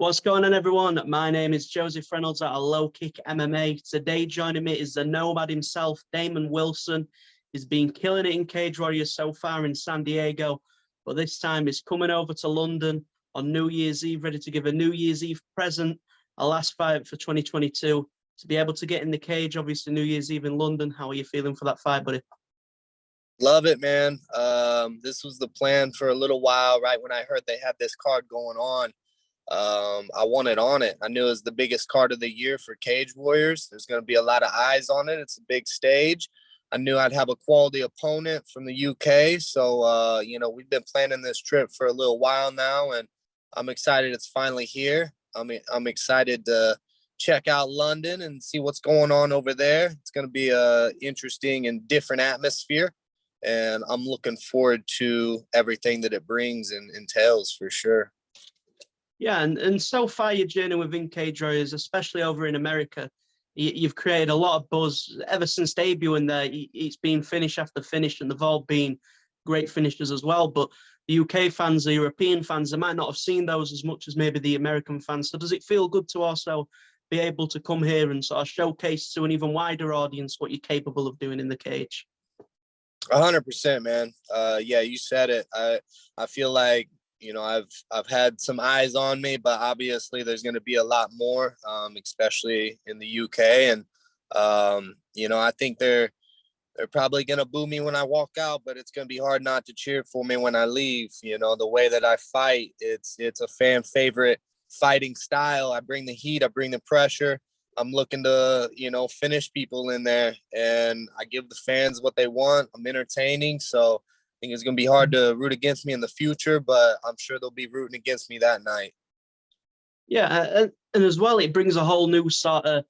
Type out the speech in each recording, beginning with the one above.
What's going on, everyone? My name is Joe Reynolds of LowKickMMA. Today, joining me is the Nomad himself, Damon Wilson. He's been killing it in Cage Warriors so far in San Diego, but this time he's coming over to London on New Year's Eve, ready to give a New Year's Eve present, a last fight for 2022. To be able to get in the cage, obviously New Year's Eve in London. How are you feeling for that fight, buddy? Love it, man. This was the plan for a little while, right? When I heard they had this card going on, I wanted on it. I knew it was the biggest card of the year for Cage Warriors. There's going to be a lot of eyes on it. It's a big stage. I knew I'd have a quality opponent from the UK. So, we've been planning this trip for a little while now, and I'm excited it's finally here. I'm excited to check out London and see what's going on over there. It's going to be a interesting and different atmosphere, and I'm looking forward to everything that it brings and entails for sure. Yeah, and so far your journey within Cage Warriors, especially over in America, you've created a lot of buzz ever since debuting there. It's been finish after finish, and they've all been great finishes as well. But the UK fans, the European fans, they might not have seen those as much as maybe the American fans. So does it feel good to also be able to come here and sort of showcase to an even wider audience what you're capable of doing in the cage? 100%, man. Yeah, you said it. I feel like, I've had some eyes on me, but obviously there's going to be a lot more, especially in the UK. And, I think they're probably going to boo me when I walk out, but it's going to be hard not to cheer for me when I leave. The way that I fight, it's a fan favorite fighting style. I bring the heat, I bring the pressure. I'm looking to, finish people in there, and I give the fans what they want. I'm entertaining. So I think it's going to be hard to root against me in the future, but I'm sure they'll be rooting against me that night. Yeah, and as well, it brings a whole new sort of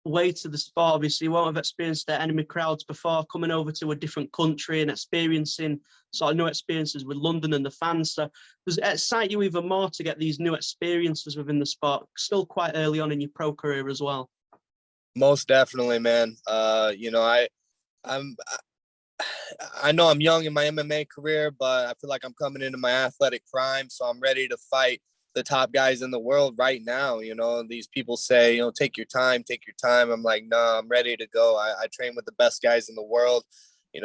way to the sport. Obviously, you won't have experienced the enemy crowds before, coming over to a different country and experiencing sort of new experiences with London and the fans. So does it excite you even more to get these new experiences within the sport, still quite early on in your pro career as well? Most definitely, man. I know I'm young in my MMA career, but I feel like I'm coming into my athletic prime, so I'm ready to fight the top guys in the world right now. These people say, take your time, take your time. I'm like, no, I'm ready to go. I train with the best guys in the world.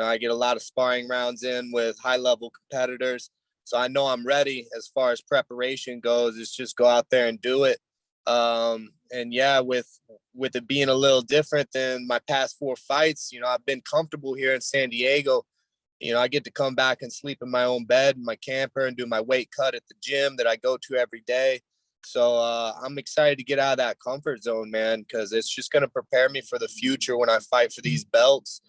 I get a lot of sparring rounds in with high-level competitors, so I know I'm ready. As far as preparation goes, it's just go out there and do it. And yeah, with it being a little different than my past 4 fights, I've been comfortable here in San Diego. I get to come back and sleep in my own bed, in my camper, and do my weight cut at the gym that I go to every day. So I'm excited to get out of that comfort zone, man, because it's just going to prepare me for the future when I fight for these belts.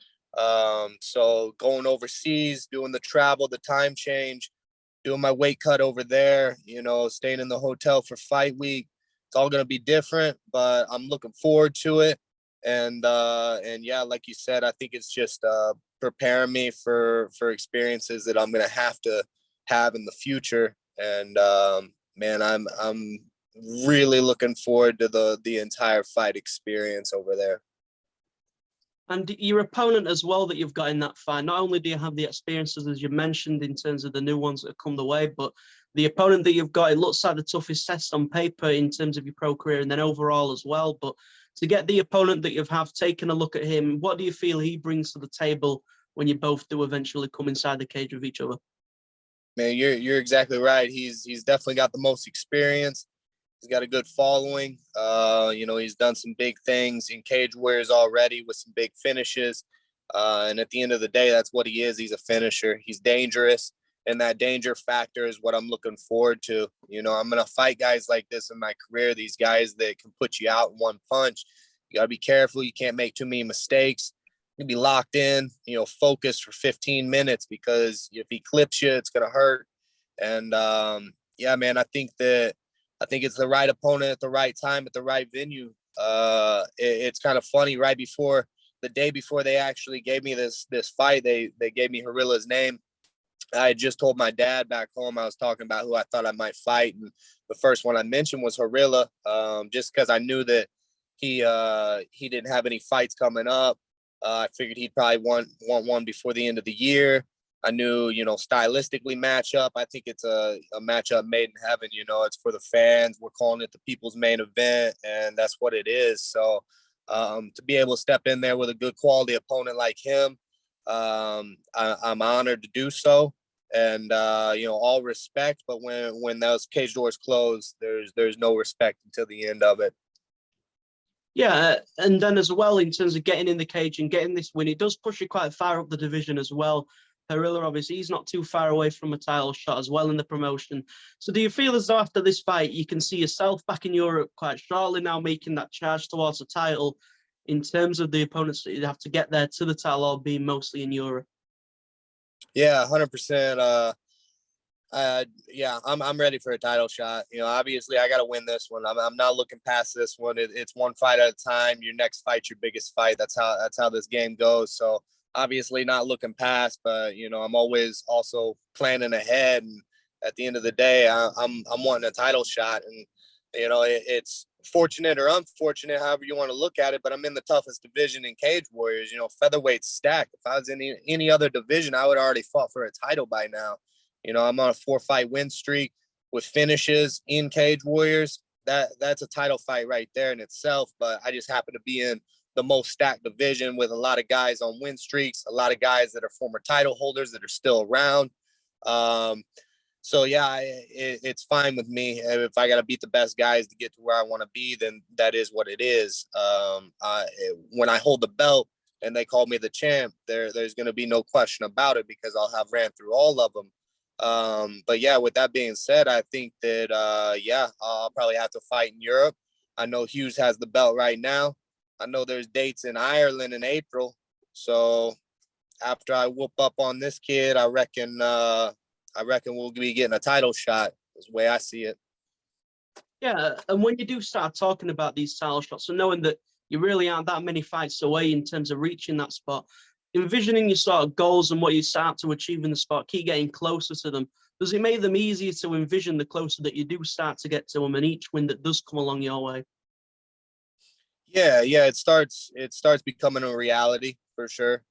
So going overseas, doing the travel, the time change, doing my weight cut over there, staying in the hotel for fight week. It's all going to be different, but I'm looking forward to it. And yeah, like you said, I think it's just preparing me for experiences that I'm going to have in the future. And man, I'm really looking forward to the entire fight experience over there. And your opponent as well that you've got in that fight, not only do you have the experiences, as you mentioned, in terms of the new ones that have come the way, but the opponent that you've got, it looks like the toughest test on paper in terms of your pro career and then overall as well. But to get the opponent that you've taken a look at him, what do you feel he brings to the table when you both do eventually come inside the cage with each other? Man, you're exactly right. He's definitely got the most experience. He's got a good following. He's done some big things in Cage Warriors already with some big finishes. And at the end of the day, that's what he is. He's a finisher. He's dangerous. And that danger factor is what I'm looking forward to. I'm going to fight guys like this in my career, these guys that can put you out in one punch. You got to be careful. You can't make too many mistakes. You can be locked in, focused for 15 minutes, because if he clips you, it's going to hurt. And yeah, man, I think it's the right opponent at the right time at the right venue. It's kind of funny. Right before the day before they actually gave me this fight, they gave me Harila's name. I had just told my dad back home, I was talking about who I thought I might fight, and the first one I mentioned was Harila, just because I knew that he didn't have any fights coming up. I figured he'd probably want one before the end of the year. I knew, stylistically matchup. I think it's a matchup made in heaven. It's for the fans. We're calling it the people's main event, and that's what it is. So to be able to step in there with a good quality opponent like him, I'm honored to do so. And all respect, but when those cage doors close, there's no respect until the end of it. Yeah, and then as well, in terms of getting in the cage and getting this win, it does push you quite far up the division as well. Harila, obviously, he's not too far away from a title shot as well in the promotion. So do you feel as though after this fight, you can see yourself back in Europe quite shortly now, making that charge towards the title in terms of the opponents that you have to get there to the title, or being mostly in Europe? Yeah, 100%. Yeah, I'm ready for a title shot. Obviously I got to win this one. I'm not looking past this one. It's one fight at a time. Your next fight's your biggest fight. That's how this game goes. So obviously not looking past, but I'm always also planning ahead. And at the end of the day, I'm wanting a title shot. And it's fortunate or unfortunate, however you want to look at it, but I'm in the toughest division in Cage Warriors. Featherweight's stacked. If I was in any other division, I would have already fought for a title by now. I'm on a 4-fight win streak with finishes in Cage Warriors. That's a title fight right there in itself. But I just happen to be in the most stacked division with a lot of guys on win streaks, a lot of guys that are former title holders that are still around. So yeah, it's fine with me. If I got to beat the best guys to get to where I want to be, then that is what it is. When I hold the belt and they call me the champ, there's going to be no question about it, because I'll have ran through all of them. But yeah, with that being said, I think that, I'll probably have to fight in Europe. I know Hughes has the belt right now. I know there's dates in Ireland in April. So after I whoop up on this kid, I reckon we'll be getting a title shot, is the way I see it. Yeah, and when you do start talking about these title shots, and knowing that you really aren't that many fights away in terms of reaching that spot, envisioning your sort of goals and what you start to achieve in the spot, keep getting closer to them, does it make them easier to envision the closer that you do start to get to them, and each win that does come along your way? Yeah, it starts becoming a reality for sure.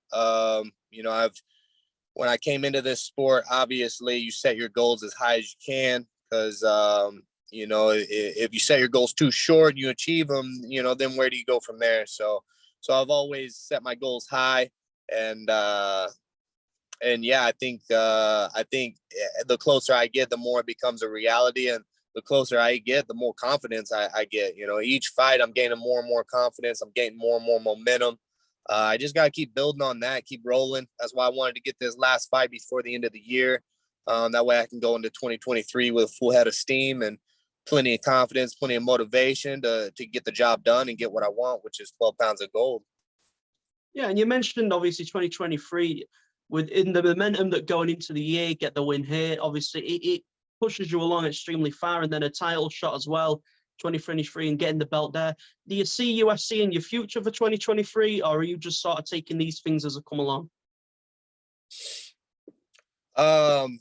When I came into this sport, obviously you set your goals as high as you can, because if you set your goals too short and you achieve them, then where do you go from there? So I've always set my goals high, and yeah, I think the closer I get, the more it becomes a reality, and the closer I get, the more confidence I get. Each fight I'm gaining more and more confidence. I'm gaining more and more momentum. I just got to keep building on that, keep rolling. That's why I wanted to get this last fight before the end of the year. That way I can go into 2023 with a full head of steam and plenty of confidence, plenty of motivation to get the job done and get what I want, which is 12 pounds of gold. Yeah, and you mentioned obviously 2023, within the momentum that going into the year, get the win here. Obviously, it pushes you along extremely far, and then a title shot as well, 2023, and getting the belt there. Do you see UFC in your future for 2023, or are you just sort of taking these things as they come along? I'm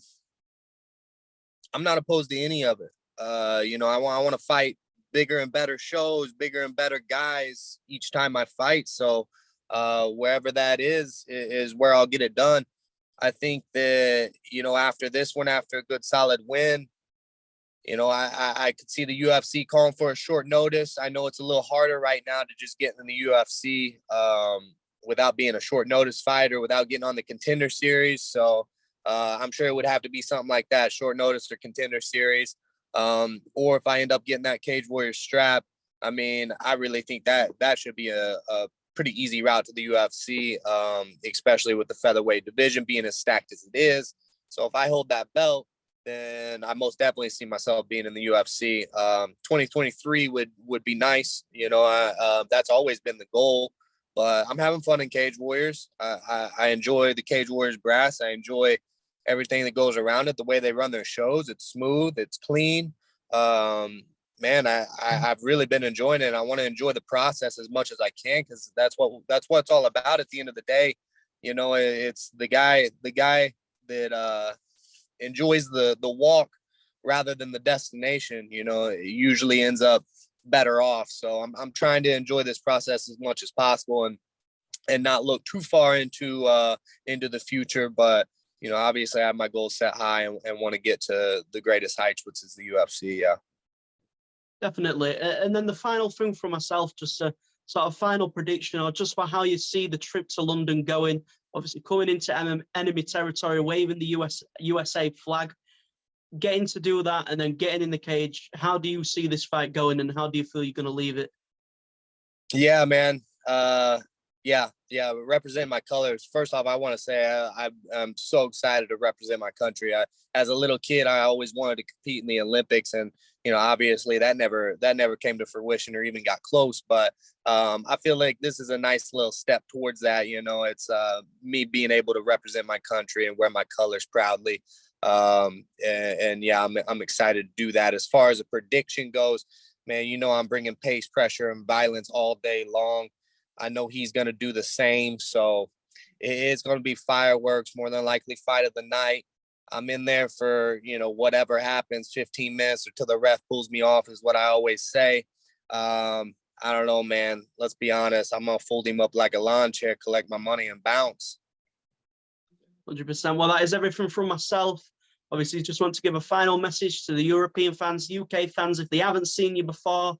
not opposed to any of it. I want to fight bigger and better shows, bigger and better guys each time I fight. So wherever that is where I'll get it done. I think that, after this one, after a good solid win, I could see the UFC calling for a short notice. I know it's a little harder right now to just get in the UFC without being a short notice fighter, without getting on the Contender Series. So I'm sure it would have to be something like that, short notice or Contender Series. Or if I end up getting that Cage Warriors strap, I mean, I really think that should be a pretty easy route to the UFC, especially with the featherweight division being as stacked as it is. So if I hold that belt, then I most definitely see myself being in the UFC. 2023 would be nice. That's always been the goal. But I'm having fun in Cage Warriors. I enjoy the Cage Warriors brass. I enjoy everything that goes around it, the way they run their shows. It's smooth. It's clean. Man, I've really been enjoying it. I want to enjoy the process as much as I can, because that's what it's all about at the end of the day. It's the guy that enjoys the walk rather than the destination, it usually ends up better off. So I'm trying to enjoy this process as much as possible, and not look too far into the future. But obviously I have my goals set high and want to get to the greatest heights, which is the UFC. Yeah. Definitely. And then the final thing for myself, just a sort of final prediction, or just for how you see the trip to London going. Obviously, coming into enemy territory, waving the USA flag, getting to do that, and then getting in the cage. How do you see this fight going, and how do you feel you're going to leave it? Yeah, man. Yeah. Represent my colors. First off, I want to say I'm so excited to represent my country. As a little kid, I always wanted to compete in the Olympics, and obviously that never came to fruition or even got close. But I feel like this is a nice little step towards that. It's me being able to represent my country and wear my colors proudly. And yeah, I'm excited to do that. As far as a prediction goes, man, I'm bringing pace, pressure, and violence all day long. I know he's going to do the same. So it's going to be fireworks, more than likely fight of the night. I'm in there for, whatever happens, 15 minutes or till the ref pulls me off is what I always say. I don't know, man. Let's be honest. I'm going to fold him up like a lawn chair, collect my money, and bounce. 100%. Well, that is everything from myself. Obviously, just want to give a final message to the European fans, UK fans. If they haven't seen you before,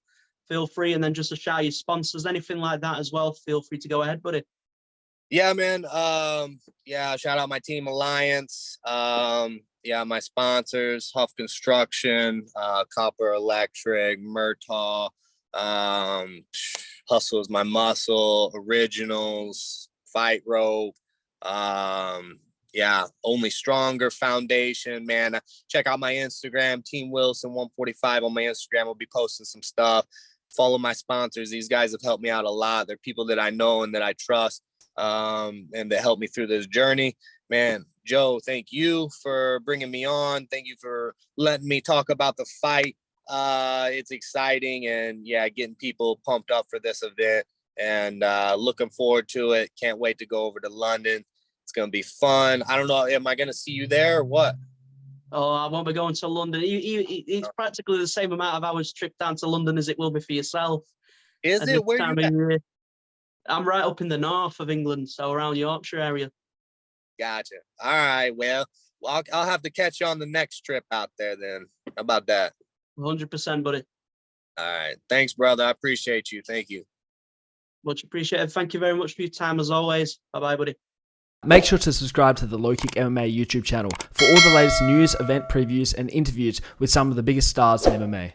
feel free. And then just to shout your sponsors, anything like that as well, feel free to go ahead, buddy. Yeah, man. Shout out my team Alliance. My sponsors, Huff Construction, Copper Electric, Murtaugh, Hustle is My Muscle, Originals, Fight Rope. Only Stronger Foundation, man. Check out my Instagram, Team Wilson 145 on my Instagram. I'll be posting some stuff. Follow my sponsors. These guys have helped me out a lot. They're people that I know and that I trust, and that helped me through this journey. Man, Joe, thank you for bringing me on. Thank you for letting me talk about the fight. It's exciting, and getting people pumped up for this event, and looking forward to it. Can't wait to go over to London. It's going to be fun. I don't know. Am I going to see you there or what? Oh, I won't be going to London. It's practically the same amount of hours trip down to London as it will be for yourself. Is it? Where you at? I'm right up in the north of England, so around Yorkshire area. Gotcha. All right. Well, I'll have to catch you on the next trip out there then. How about that? 100%, buddy. All right. Thanks, brother. I appreciate you. Thank you. Much appreciated. Thank you very much for your time as always. Bye-bye, buddy. Make sure to subscribe to the LowKickMMA YouTube channel for all the latest news, event previews, and interviews with some of the biggest stars in MMA.